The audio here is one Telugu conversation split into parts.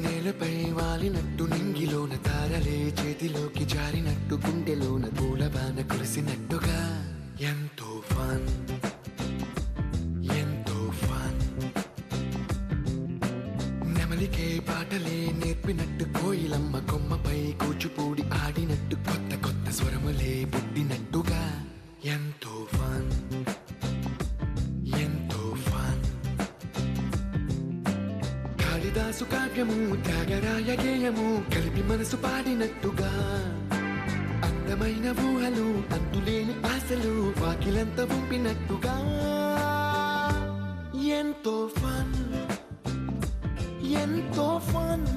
నేలపై వాలినట్టు నింగిలోన తారలే చేతిలోకి జారినట్టు గుండెలోన పూలవాన కురిసినట్టుగా ఎంతో ఫన్ ఎంతో ఫన్. నెమలికే పాటలే నేర్పినట్టు కోయిలమ్మ కొమ్మపై కూచిపూడి ఆడినట్టు కొత్త కొత్త స్వరములే పుట్టినట్టుగా ఎంతో ఫన్ ఎంతో ఫన్. కాళిదాసు కావ్యము త్యాగరాయ గేయము కలిపి మనసు పాడినట్టుగా అందమైన ఊహలు అంతులేని ఆశలు వాకిలంత పంపినట్టుగా ఎంతో ఫన్ ఎంతో ఫన్.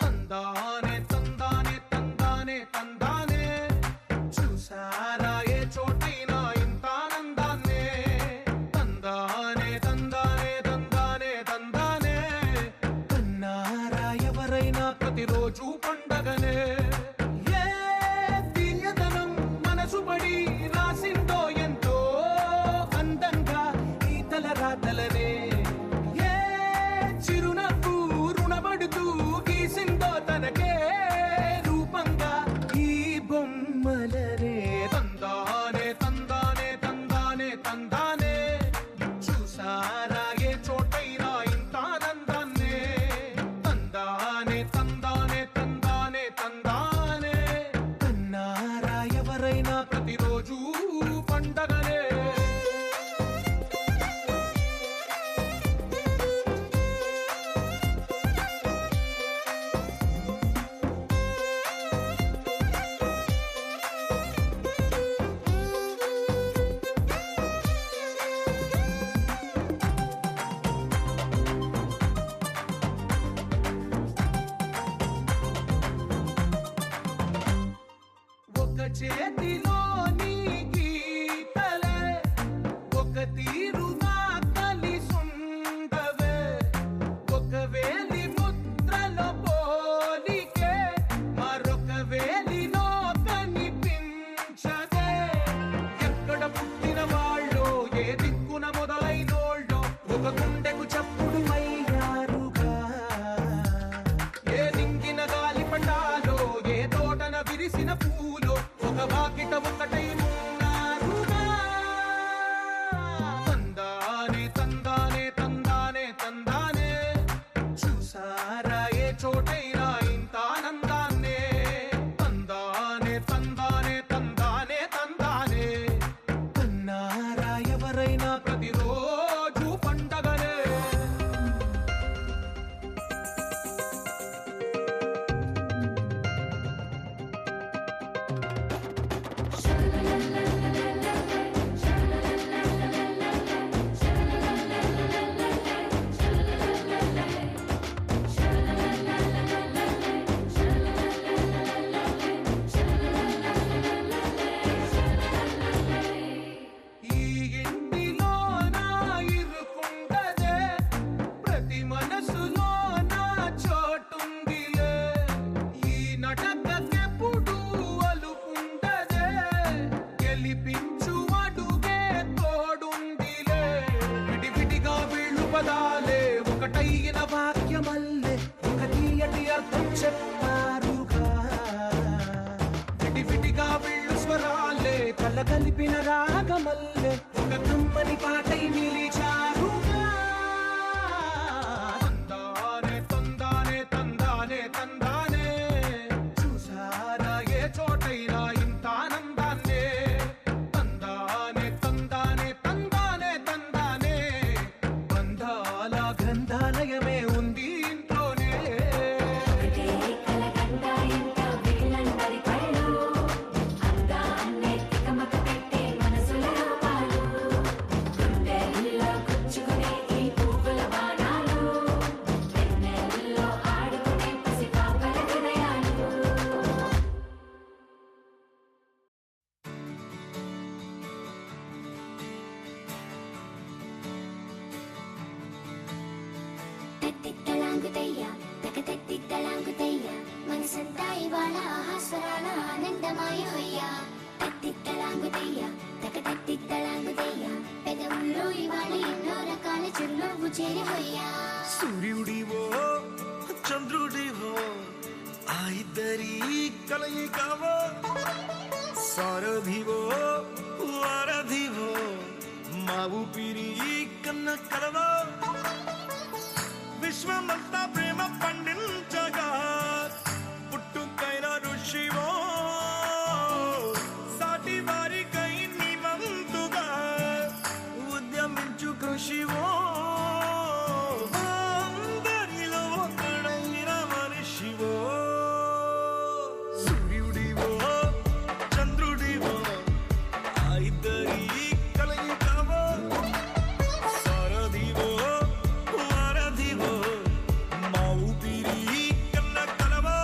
తందానే తందానే తందానే తందానే చూసారా ఏ చోటైనా ఇంత ఆనందాన్నే. తందానే తందానే తందానే తందానే కన్నారా ఎవరైనా ప్రతిరోజు పండగనే. ఏ తీయదనం మనసు పడి రాసిందో ఎంతో అందంగా ఈ తలరాతలనే. ఏ చిరునవ్వు రుణపడుతూ గీసిందో తనకే రూపంగా ఈ బొమ్మలనే. తందానే తందానే తందానే తందానే చూసారా ఏ చోటైనా ఇంత ఆనందాన్నే. తందానే తందానే తందానే తందానే కన్నారా ఎవరైనా ప్రతిరోజు పండగనే. ఒక చేతిలో నీ గీతలే ఒక తీరుగా కలిసుండవే. ఒక వేలి ముద్రలో పోలికే మరొక వేలిలో కనిపించదే. ఎక్కడ పుట్టిన వాళ్ళో ఏ దిక్కున మొదలైనోళ్ళో ఒక గుండెకు చప్పుడు అయ్యారుగా. ఏ దింగిన గాలి పటాలో ఏ తోటన విరిసిన పూలో ఒక వాకిట ఒకటై ఉన్నారుగా. తందానే తందానే తందానే తందానే చూసారా ఏ చోటైనా ఇంత ఆనందాన్నే. తందానే తందానే తందానే తందానే కన్నారా ఎవరైనా ప్రతిరోజు పండగనే. ఈ ఇంటిలోనా తీయన వాక్యమల్లే ఒక తీయటి అర్థం చెప్పారుగా విడివిడిగా వీళ్ళు స్వరాలే కల కలిపిన రాగమల్లే ఒక కమ్మని పాటై నిలిచారుగా తందానే తందానే తందానే తందానే చూసారా ఏ చోటైనా ఇంత ఆనందాన్నే తందానే తందానే తందానే తందానే బంధాల గ్రంథాలయమే ఉంది ఇంట్లోనే మనసంతా ఇవాళ ఆహాస్వరాల ఆనందమాయ తత్తిత్తలాంగుతయ్య తకతత్తిత్తలాంగుతయ్య పెదవుల్లో ఇవాళ ఎన్నో రకాల చిరునవ్వు చేరి హొయ్యా సూర్యుడివో చంద్రుడివో ఆ ఇద్దరి కలయికవో సారథివో వారధివో మా ఊపిరి కన్న కలవో విశ్వమంతా ప్రేమ పండించగా పుట్టుకైన ఋషివో సాటి వారికై నివంతుగా ఉద్యమించు కృషివో అందరిలో ఒకడైన మనిషివో సూర్యుడివో చంద్రుడివో ఆ ఇద్దరి కలయికవో సారథివో వారధివో మా ఊపిరి కన్న కలవో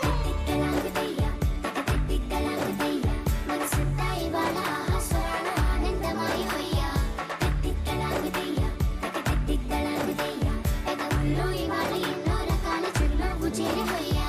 తత్తిత్తలాంగుతయ్య తకతత్తిత్తలాంగుతయ్య మనసంతా ఇవాళ ఆహాస్వరాల ఆనందమాయ తత్తిత్తలాంగుతయ్య తకతత్తిత్తలాంగుతయ్య పెదవుల్లో ఇవాళ ఎన్నో రకాల చిరునవ్వు చేరి హొయ్యా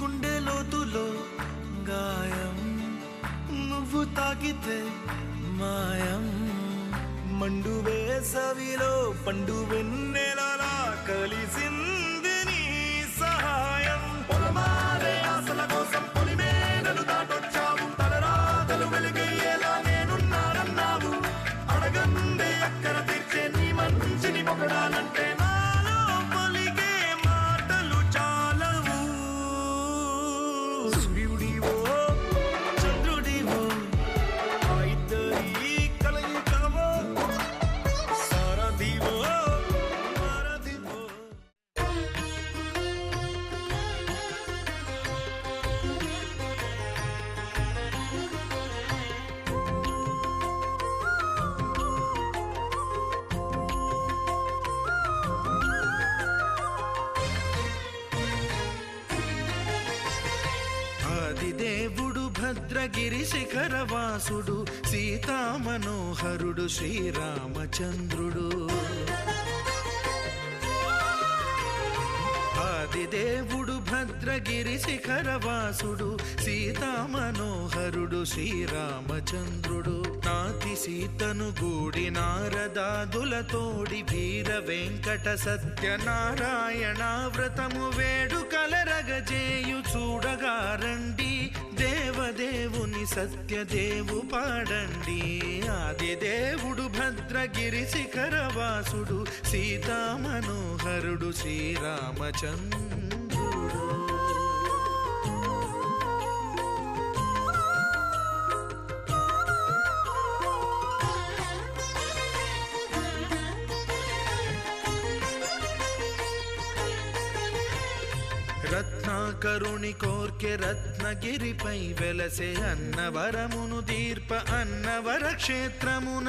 గుండె లోతులో గాయం నువ్వు తాకితే మాయం మండు వేసవిలో పండు వెన్నెలలా కలిసింది నీ సహాయం పొలమారే ఆశల కోసం పొలిమేనలు దాటొచ్చావు తలరాతలు వెలుగయ్యేలా నేనున్నానన్నావు అడగందే అక్కర తీర్చే నీ మంచిని పొగడాలంటే నాలో పలికే మాటలు చాలవు సూర్యుడివో చంద్రుడివో ఆ ఇద్దరి కలయికవో సారథివో వారధివో ఆదిదేవుడు భద్రగిరి శిఖరవాసుడు సీతామనోహరుడు శ్రీరామచంద్రుడు ఆదిదేవుడు భద్రగిరి శిఖరవాసుడు సీతామనోహరుడు శ్రీరామచంద్రుడు నాతి సీతను గూడి నారదాదులతోడి వీర వెంకట సత్యనారాయణ వ్రతము వేడుకలరగజేయు చూడగా రండి దేవదేవుని సత్యదేవు పాడండి ఆదిదేవుడు భద్రగిరి శిఖరవాసుడు సీతామనోహరుడు శ్రీరామచంద్రుడు రత్నాకరుని కోర్కె రత్నగిరిపై వెలసే అన్నవరమును దీర్ప అన్నవర క్షేత్రమున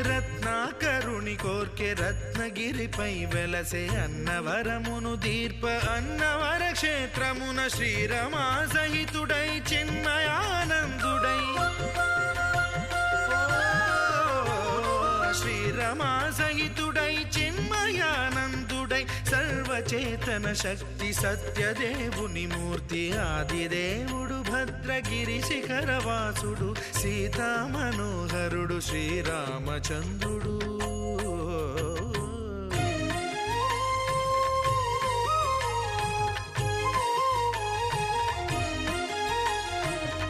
రత్నాకరుని కోర్కె రత్నగిరిపై వెలసే అన్నవరమును దీర్ప అన్నవర క్షేత్రమున శ్రీరమా సహితుడై చిన్మయానందుడై శ్రీరమా సహితుడై చిన్మయానందుడై సర్వచేతన శక్తి సత్యదేవుని మూర్తి ఆదిదేవుడు భద్రగిరి శిఖరవాసుడు సీతా మనోహరుడు శ్రీరామచంద్రుడు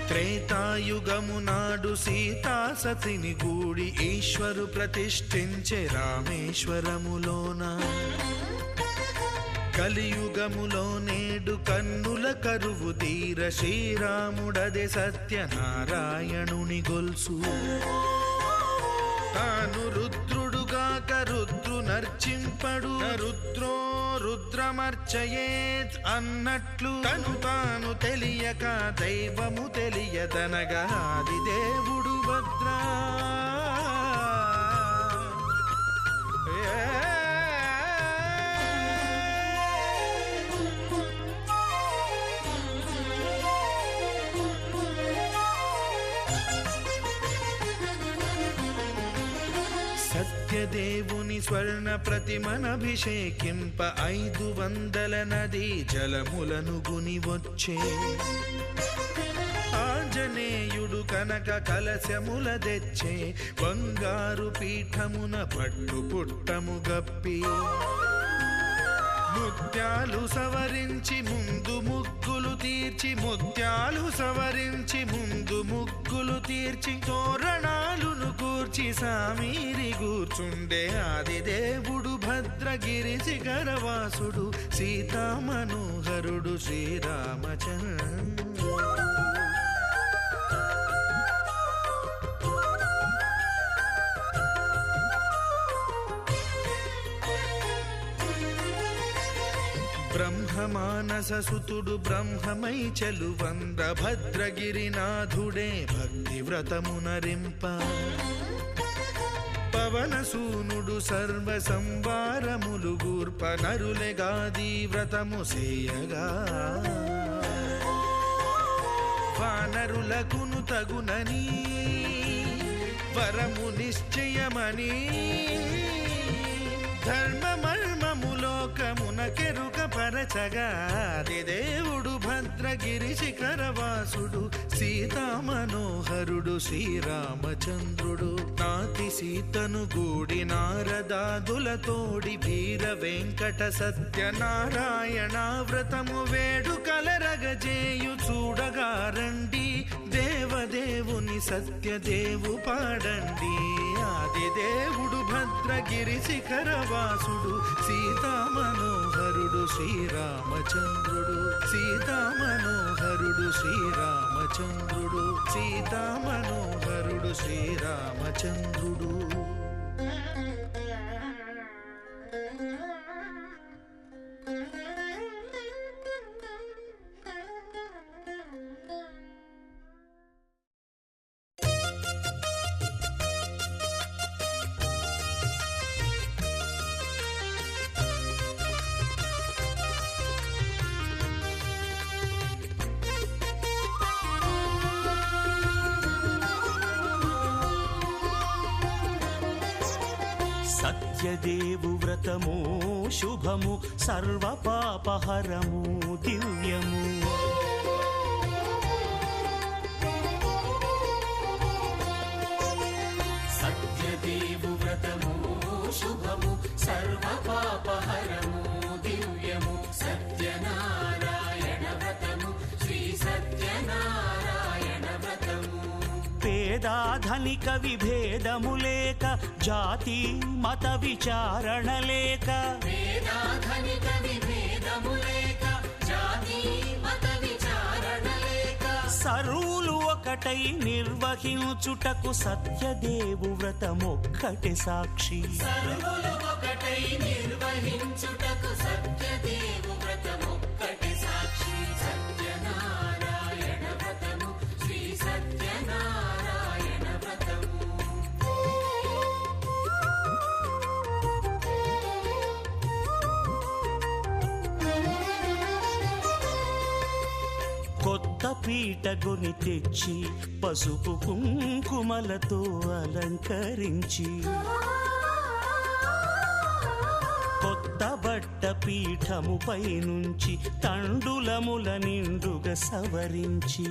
త్రేతాయుగము నాడు సీతా సతిని గూడి ఈశ్వరు ప్రతిష్ఠించే రామేశ్వరములోన కలియుగములో నేడు కన్నుల కరువు తీర శ్రీరాముడదే సత్యనారాయణుని గొల్సు తాను రుద్రుడుగాక రుద్రు నర్చింపడు రుద్రో రుద్రమర్చయేత్ అన్నట్లు తను తాను తెలియక దైవము తెలియదనగా ఆదిదేవుడు భద్రా సత్యదేవుని స్వర్ణ ప్రతిమనభిషేకింప 500 నదీ జలములను గుని వచ్చే ఆంజనేయుడు కనక కలశముల తెచ్చే బంగారు పీఠమున పట్టు పుట్టము గప్పి ముత్యాలు సవరించి ముందు ముగ్గులు తీర్చి ముత్యాలు సవరించి ముందు ముగ్గులు తీర్చి తోరణాలును కూర్చి సామీరి కూర్చుండే ఆదిదేవుడు భద్రగిరి శిఖరవాసుడు సీతా మనోహరుడు శ్రీరామచంద్రుడు బ్రహ్మమానససుతుడు బ్రహ్మమై చెలువంద భద్రగిరినాథుడే భక్తి వ్రతమునరింప పవనసూనుడు సర్వ సంవారములు గూర్ప నరులెగాది వ్రతము సేయగా వానరులకును తగునని వరము నిశ్చయమని ధర్మమర్మములోకమునకెరుక పరచగా దేవుడు భద్రగిరి శిఖరవాసుడు సీతా మనోహరుడు శ్రీరామచంద్రుడు నాతి సీతను గూడి నారదాదులతోడి వీర వెంకట సత్యనారాయణ వ్రతము వేడుకలరగజేయు చూడగా రండి దేవదేవుని సత్యదేవు పాడండి ఆదిదేవుడు భద్రగిరి శిఖరవాసుడు సీతా మనోహరుడు శ్రీరామచంద్రుడు సీతా మనోహరుడు శ్రీరామచంద్రుడు సీతా మనోహరుడు శ్రీరామచంద్రుడు సత్యదేవు వ్రతము శుభము సర్వ పాపహరము దివ్యము సత్యదేవు వ్రతము శుభము సర్వ పాపహరము దివ్యము సత్యనారాయణ వ్రతము శ్రీ సత్యనారాయణ వ్రతము పేదాధనిక విభేదము లేక జాతి మత విచారణ లేక పేదాధనిక విభేదము లేక జాతి మత విచారణ లేక సర్వులు ఒకటై నిర్వహించుటకు సత్యదేవు వ్రతమొక్కటి సాక్షి సర్వులు ఒకటై నిర్వహించుటకు సత్యదేవు పీటగొని తెచ్చి పసుపు కుంకుమలతో అలంకరించి కొత్త బట్ట పీఠముపై నుంచి తండులముల నిండుగా సవరించి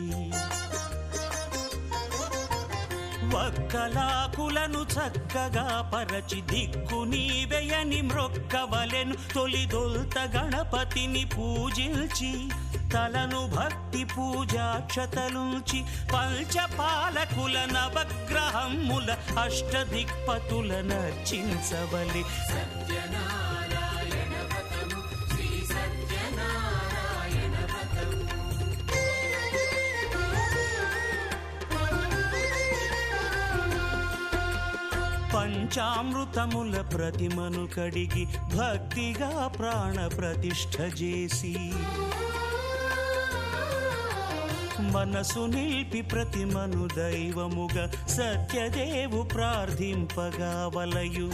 వక్కలాకులను చక్కగా పరచి దిక్కు నీవెయని మ్రొక్కవలెను తొలిదొల్త గణపతిని పూజించి తలను భక్తి పూజాక్షతలుంచి పంచపాలకుల నవగ్రహముల అష్టదిక్పతుల నర్చించవలి పంచామృతముల ప్రతిమను కడిగి భక్తిగా ప్రాణ ప్రతిష్ఠ చేసి మనసు నిలిపి ప్రతిమను దైవముగా సత్యదేవు ప్రార్థింపగా వలయు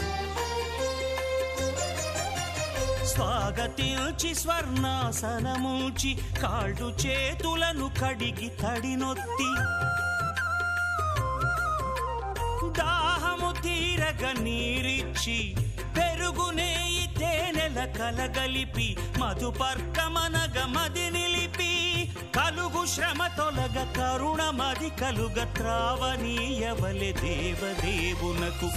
స్వాగతించి స్వర్ణాసనముంచి కాళ్ళు చేతులను కడిగి తడినొత్తి దాహము తీరగ నీరిచ్చి పెరుగునేయి తేనెల కలగలిపి మధుపర్కమనగ మది నిలిపి కలుగు శ్రమ తొలగ కరుణ మది కలుగ త్రావనీయవలె దేవదేవునకు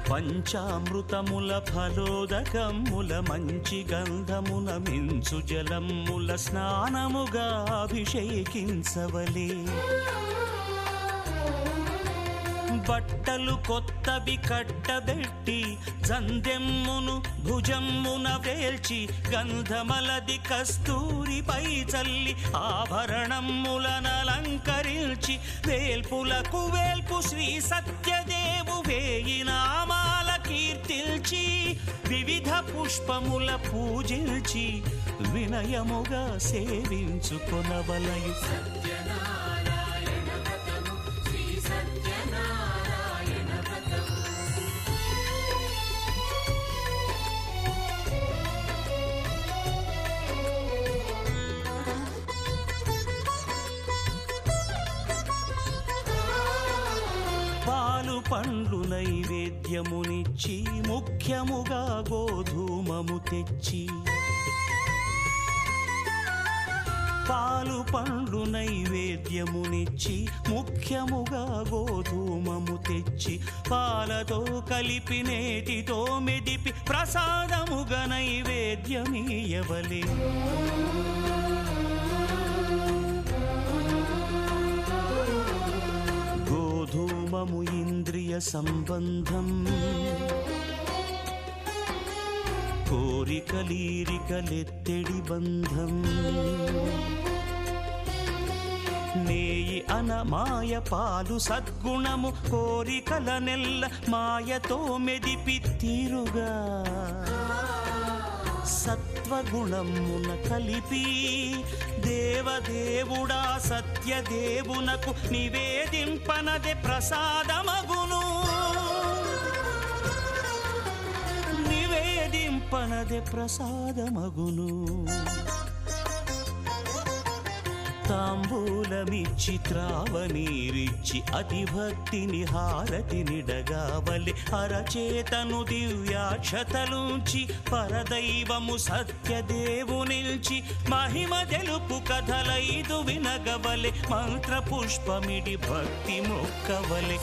పంచామృతముల ఫలోదకముల మంచి గంధమున మించు జలముల స్నానముగా అభిషేకించవలే బట్టలు కొత్తవి కట్టబెట్టి జందెమ్మును భుజమ్మున వేల్చి గంధమలది కస్తూరిపై చల్లి ఆభరణములనలంకరించి వేల్పులకు వేల్పు శ్రీ సత్యదేవు వేయి నామాల కీర్తిల్చి వివిధ పుష్పముల పూజించి వినయముగా సేవించుకొనవలయు పండ్లు నైవేద్యమునిచ్చి ముఖ్యముగా గోధూమము తెచ్చి పాలు పండ్లు నైవేద్యమునిచ్చి ముఖ్యముగా గోధూమము తెచ్చి పాలతో కలిపి నేతితో మెదిపి ప్రసాదముగా నైవేద్యమీయవలే గోధూమము ఇంద్రియ సంబంధం కోరికలీరికలెత్తెడి బంధం నేయి అనమాయ పాలు సద్గుణము కోరికల నెల్ల మాయతో మెదిపి తీరుగా సత్వగుణమున కలిపి దేవదేవుడా సత్యదేవునకు నివేదింపనదే ప్రసాదమగును నివేదింపనదే ప్రసాదమగును తాంబూలమిచ్చి త్రావనీరిచ్చి అతిభక్తిని హారతినిడగావలి అరచేతను దివ్యాక్షతలుంచి పరదైవము సత్యదేవు నిల్చి మహిమ తెలుపు కథలైదు వినగవలె మంత్ర పుష్పమిడి భక్తి మొక్కవలె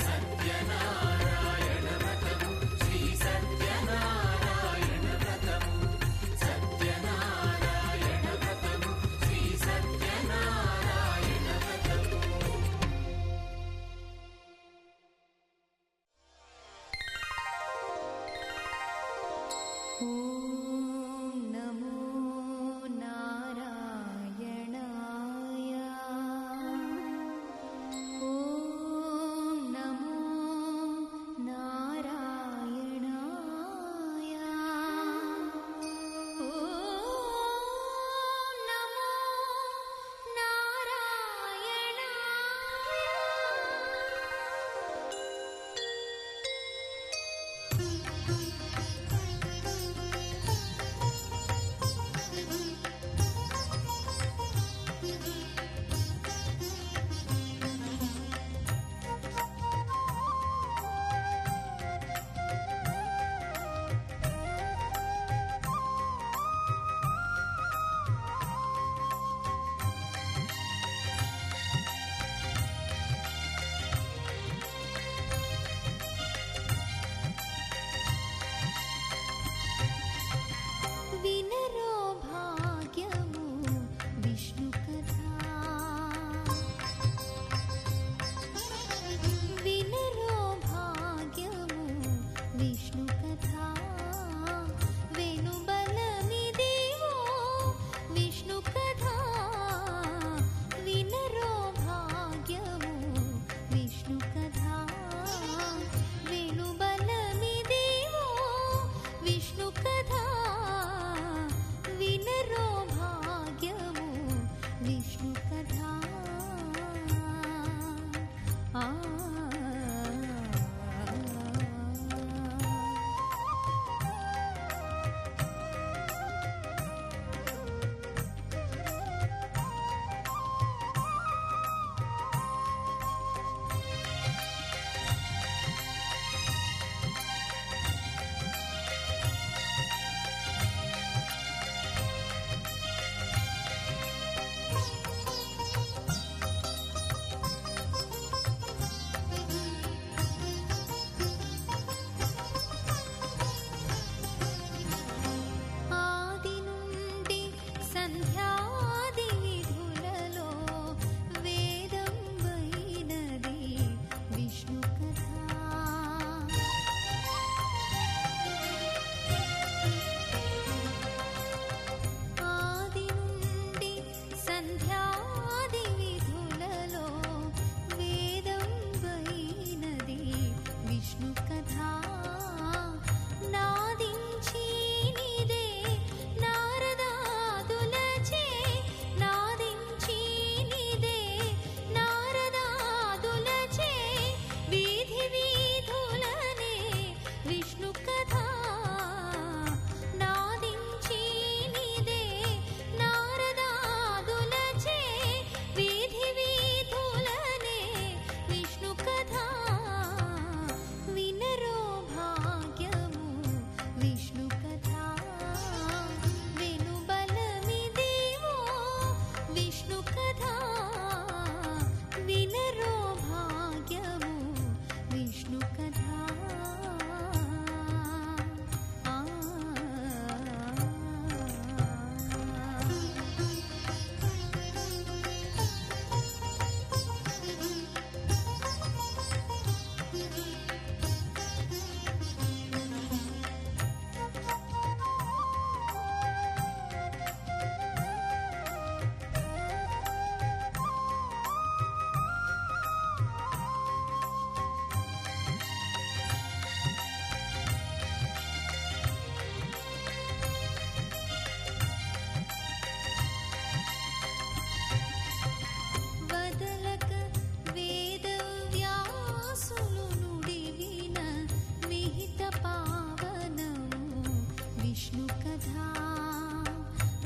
విష్ణు కథా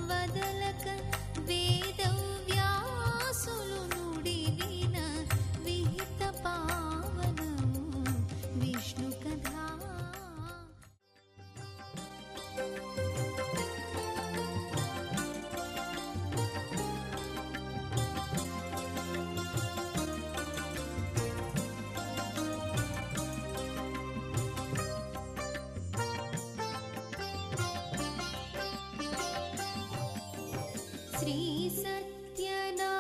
వదలక వేదవ్యాసులు నుడివిన విహిత పావనము విష్ణు కథా. శ్రీ సత్యనారాయణుని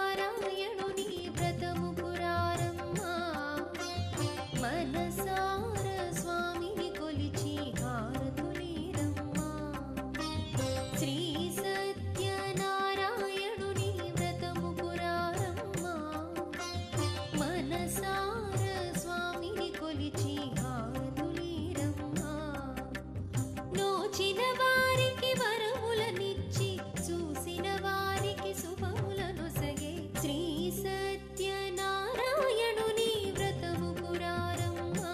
వ్రతము పురారమ్మా మనసార స్వామిని కొలిచి హారతులీరమ్మా. శ్రీ సత్యనారాయణుని వ్రతము పురారమ్మా మనసార స్వామిని కొలిచి హారతులీరమ్మా. నోచిన వారికి వరములనిచ్చి చూసిన వారికి శుభములనొసగే శ్రీ సత్యనారాయణుని వ్రతము పురారమ్మా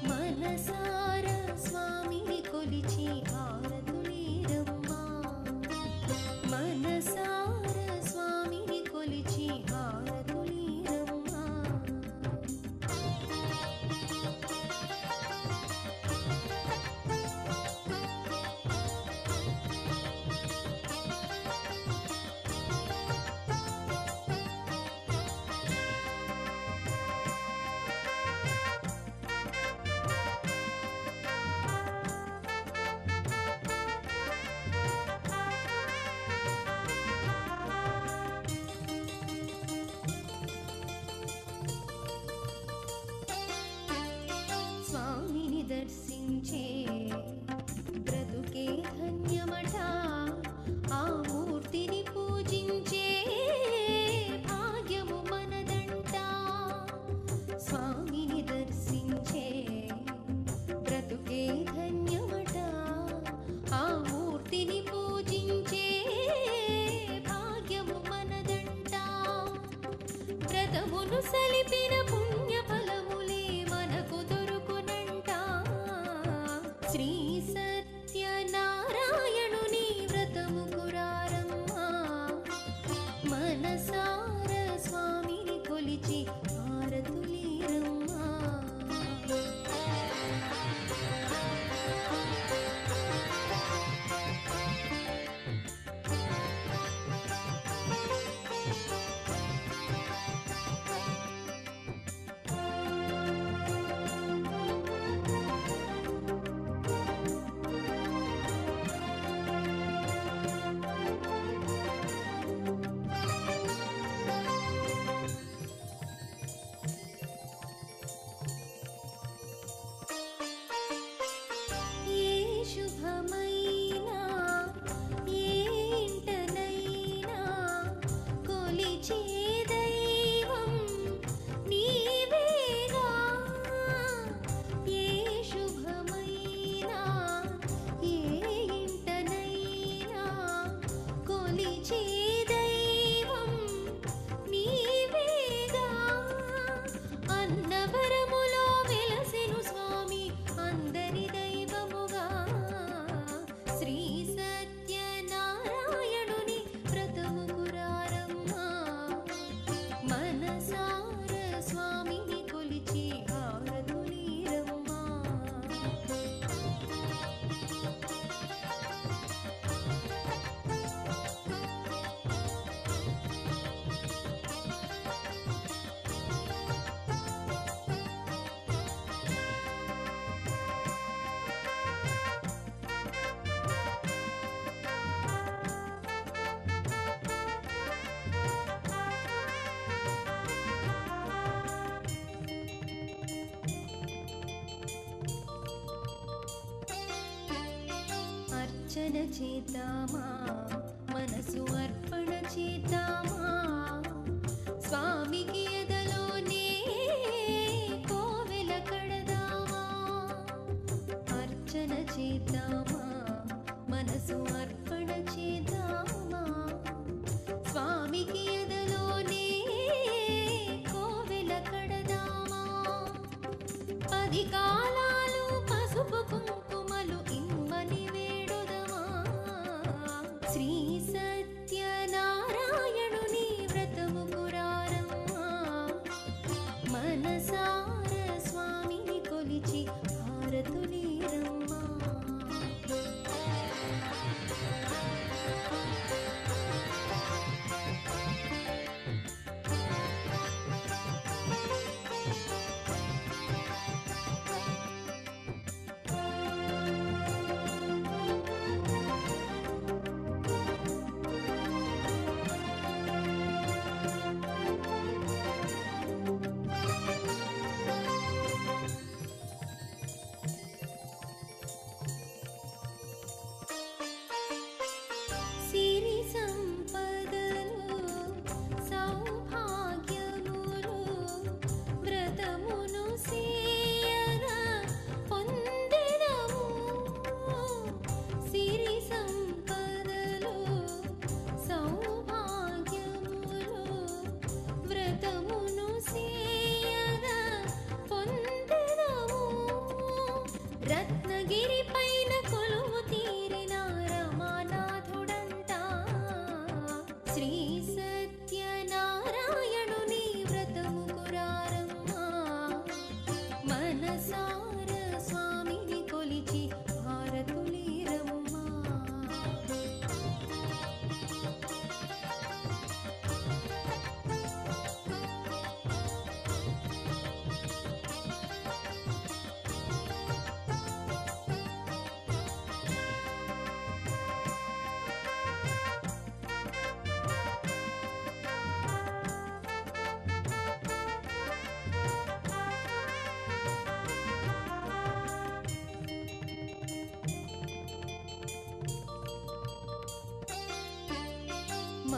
మనసార స్వామిని కొలిచి హారతులీరమ్మా. మనసార స్వామిని కొలిచి హారతులీరమ్మా. స్వామిని దర్శించే బ్రతుకే ధన్యమట. ఆ మూర్తిని పూజించే భాగ్యము మనదంట. స్వామిని దర్శించే బ్రతుకే ధన్యమట. ఆ మూర్తిని పూజించే భాగ్యము మనదంట. వ్రతమును సలిపిన పుణ్య ఫలములే మనకు దొరుకునంట. శ్రీ సత్యనారాయణుని వ్రతము పురారమ్మా మనసార స్వామిని కొలిచి హారతులీరమ్మా. ఏ శుభమైనా ఏ ఇంటనైనా కొలిచే దైవం నీవేగా. ఏ శుభమైనా ఏ ఇంటనైనా కొలిచే దైవం నీవేగా. అన్నవరములో వెలసెను స్వామి అందరి దైవముగా. శ్రీ సత్యనారాయణుని వ్రతము పురారమ్మా మనసార స్వామిని కొలిచి హారతులీరమ్మా. అర్చన చేద్దామా మనసు అర్పణ చేద్దామా. స్వామికి ఎదలోనే కోవెల కడదామా. అర్చన చేద్దామా మనసు అర్పణ చేద్దామా. స్వామికి ఎదలోనే కోవెల కడదామా. 10 కాలాలు పసుపు కుంకుమలు ఇమ్మని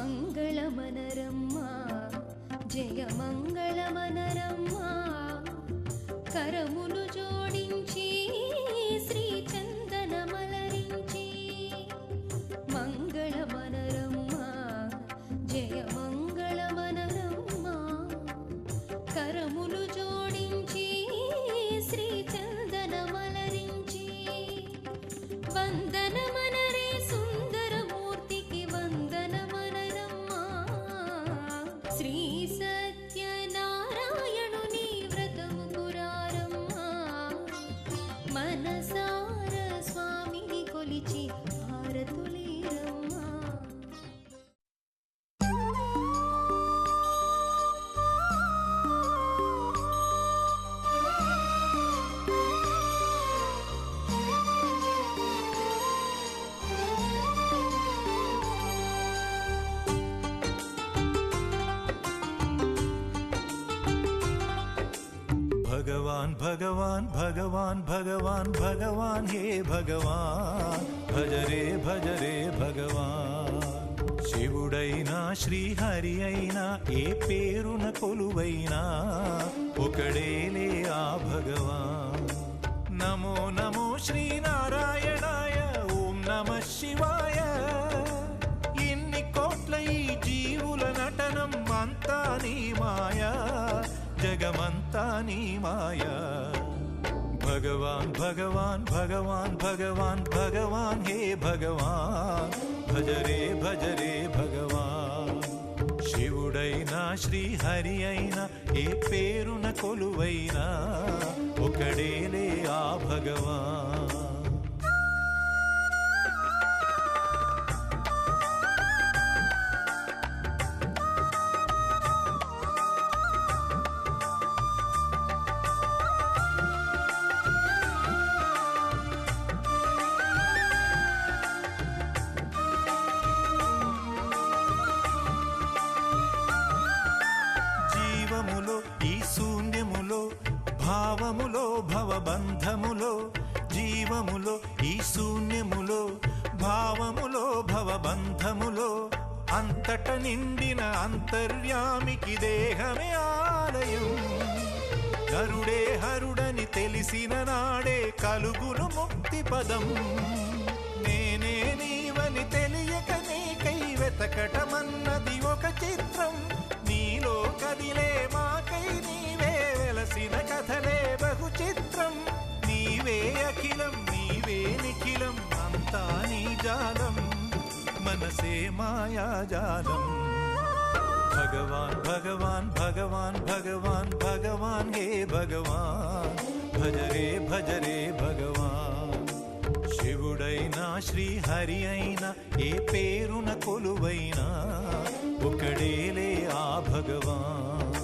మంగళమనరమ్మా జయమంగళమనరమ్మా కరములు జోడించి శ్రీ చందనమలరించి మంగళమనరమ్మా జయమంగళమనరమ్మా కరములు జోడించి శ్రీ చందనమలరించి వందనమనరే సుందరమూర్తికి వందనమనరమ్మా శ్రీ సత్యనారాయణుని వ్రతము పురారమ్మా మనసార స్వామిని కొలిచి హారతులీరమ్మా भगवान भगवान भगवान भगवान भगवान हे भगवान भज रे भगवान శివుడైనా శ్రీహరి అయినా ఏ పేరున కొలువైనా ఒకడేలే ఆ భగవాన్ నమో నమో శ్రీనారాయణాయ ఓం నమః శివాయ ఇన్ని కోట్ల ఈ జీవుల నటనం అంతా నీ మాయా జగమంతా నీ మాయా భగవాన్ భగవాన్ భగవాన్ భగవాన్ భగవాన్ హే భగవాన్ భజ రే భగవాన్ శివుడైనా శ్రీహరి అయినా ఏ పేరున కొలువైనా ఒకడేలే ఆ భగవాన్ ఈ శూన్యములో భావములో భవబంధములో జీవములో ఈ శూన్యములో భావములో భవబంధములో అంతట నిండిన అంతర్యామికి దేహమే ఆలయం గరుడే హరుడని తెలిసిన నాడే కలుగును ముక్తి పదం నేనే నీవని తెలియక నీకై వెతకటమన్నది ఒక చిత్రం నీలో కదిలే మాకై నీవే వెలసిన కథలే బహు చిత్రం నీవే అఖిలం నీవే నిఖిలం అంతా నీ జాలం మనసే మాయాజాలం భగవాన్ భగవాన్ భగవాన్ భగవాన్ భగవాన్ హే భగవాన్ భజ రే భగవాన్ శివుడైనా శ్రీహరి అయినా ఏ పేరున కొలువైనా ఒకడేలే ఆ భగవాన్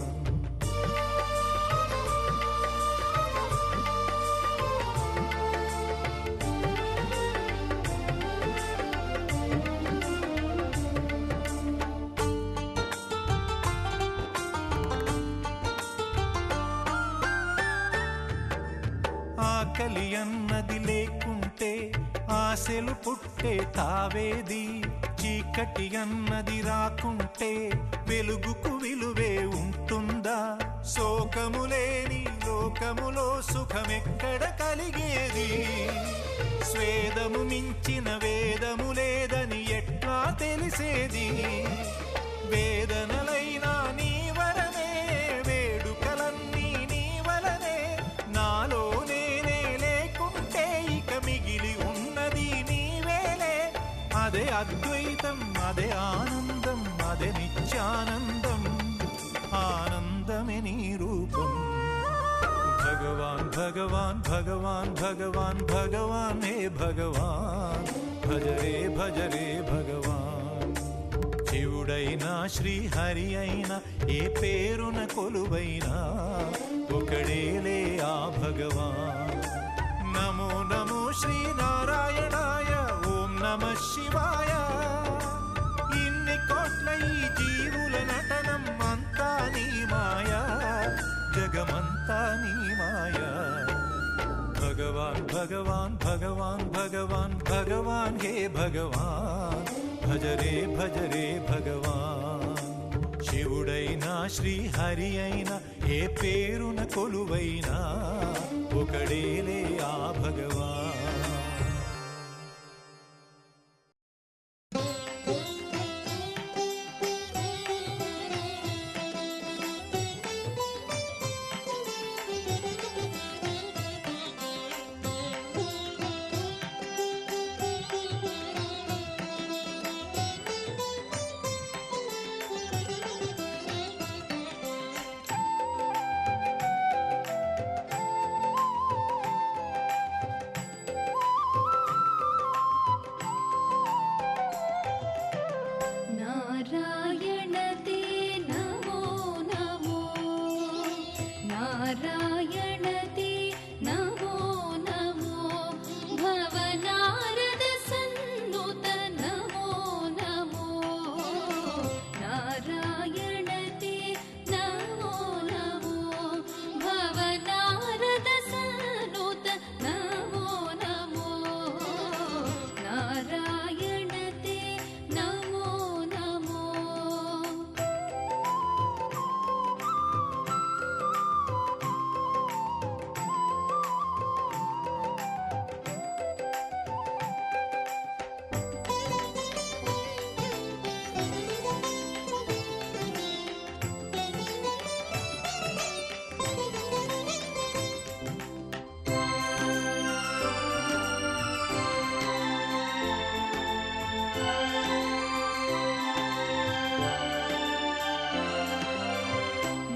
ఆకలి అన్నది లేకుంటే ఆశలు పుట్టే తావేది చీకటి అన్నది రాకుంటే వెలుగుకు విలువే ఉంటుందా శోకము లేని లోకములో సుఖమెక్కడ కలిగేది స్వేదము మించిన వేదము లేదని ఎట్లా తెలిసేది వేదనలైనా నీ వరమే వేడుకలన్నీ నీ వలనే నాలో నేనే లేకుంటే ఇక మిగిలి ఉన్నది నీవేలే అదే అద్వైతం అదే ఆనందం అదే నిత్యానందం ఆనందమే నీ రూపం భగవాన్ భగవాన్ భగవాన్ భగవాన్ భగవాన్ హే భగవాన్ భజ రే భగవాన్ శివుడైనా శ్రీహరి అయినా ఏ పేరున కొలువైనా ఒకడేలే ఆ భగవాన్ నమో నమో శ్రీనారాయణాయ ఓం నమః శివాయ ఇన్ని కోట్ల ఈ జీవుల నటనం అంతా నీ మాయా జగమంతా నీ మాయా భగవాన్ భగవాన్ భగవాన్ భగవాన్ భగవాన్ హే భగవాన్ భజరే భజరే భగవాన్. శివుడైనా శ్రీహరి అయినా ఏ పేరున కొలువైనా ఒకడేలే ఆ భగవాన్. नारायण ते नमो नमो, नारायण ते नमो नमो, भवनारद सन्नुत नमो नमो, नारायण ते नमो नमो, भवनारद सन्नुत नमो नमो, नारायण ते नमो नमो.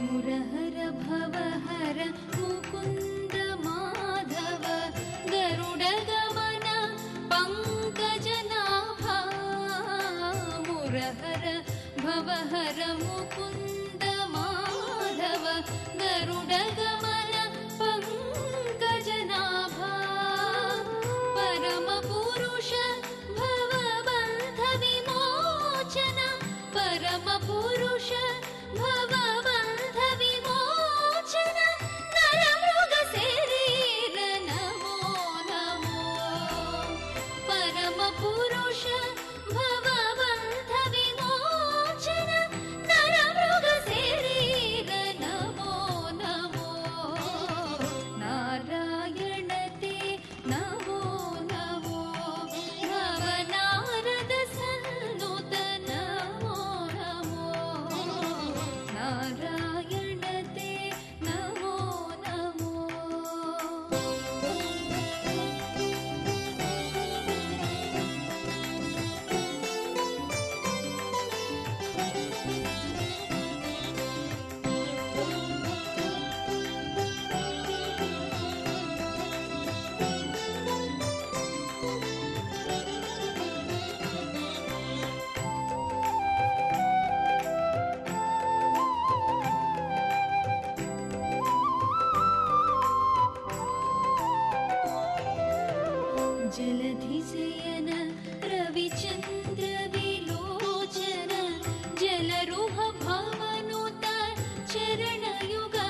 मुरहर भवहर मुकुन्द माधव, गरुडगमन पङ्कजनाभा. मुरहर भवहर मुकुन्द माधव, गरुडगमन पङ्कजनाभा. परमपुरुष भवबन्ध विमोचन, परमपुरुष भवबन्ध विमोचन, नरमृग शरीर नमो नमो. परमपुरुष भवबन्ध विमोचन, नरमृग शरीर नमो नमो, नारायण ते नमो नमो, भवनारद सन्नुत नमो नमो, नारायण ते नमो नमो. जलधिशयन रविचन्द्र विलोचन, जलरुह भवनुत चरणयुगा.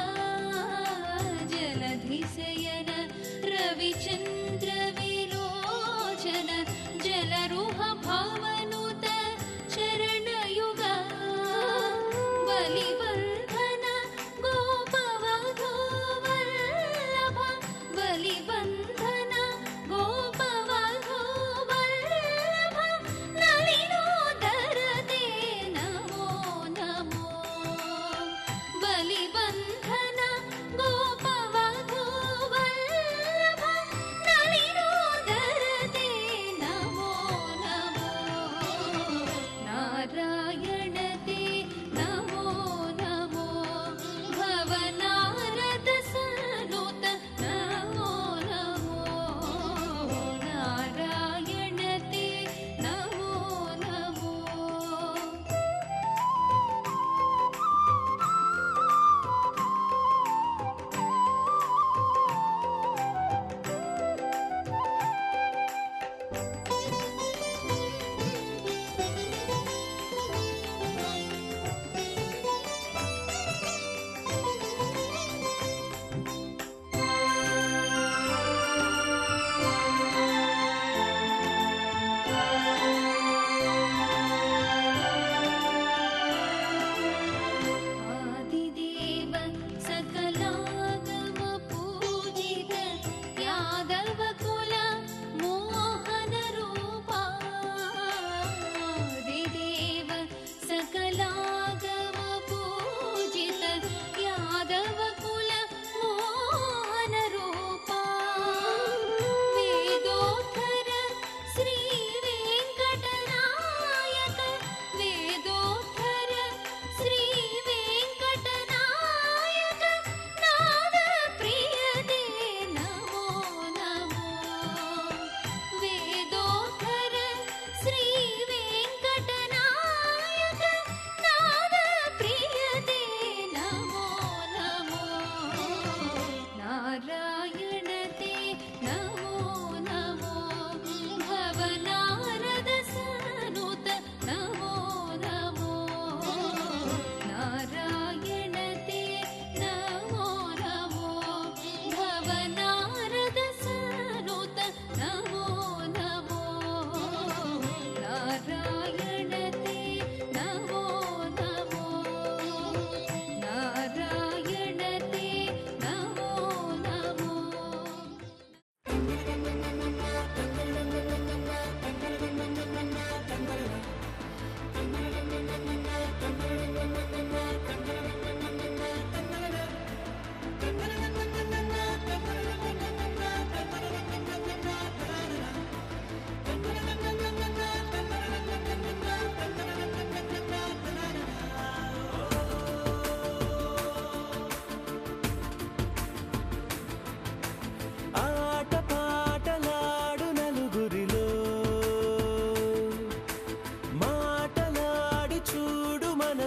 जलधिशयन रविचन्द्र विलोचन, जलरुह भवनुत चरणयुगा. बलिबन्धन गोपवधू वल्लभ, बलिबन्धन गोपवधू वल्लभ, नलिनोदर ते नमो नमो. बलिबन्धन गोपवधू वल्लभ, नलिनोदर ते नमो नमो,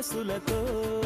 సొగసులతో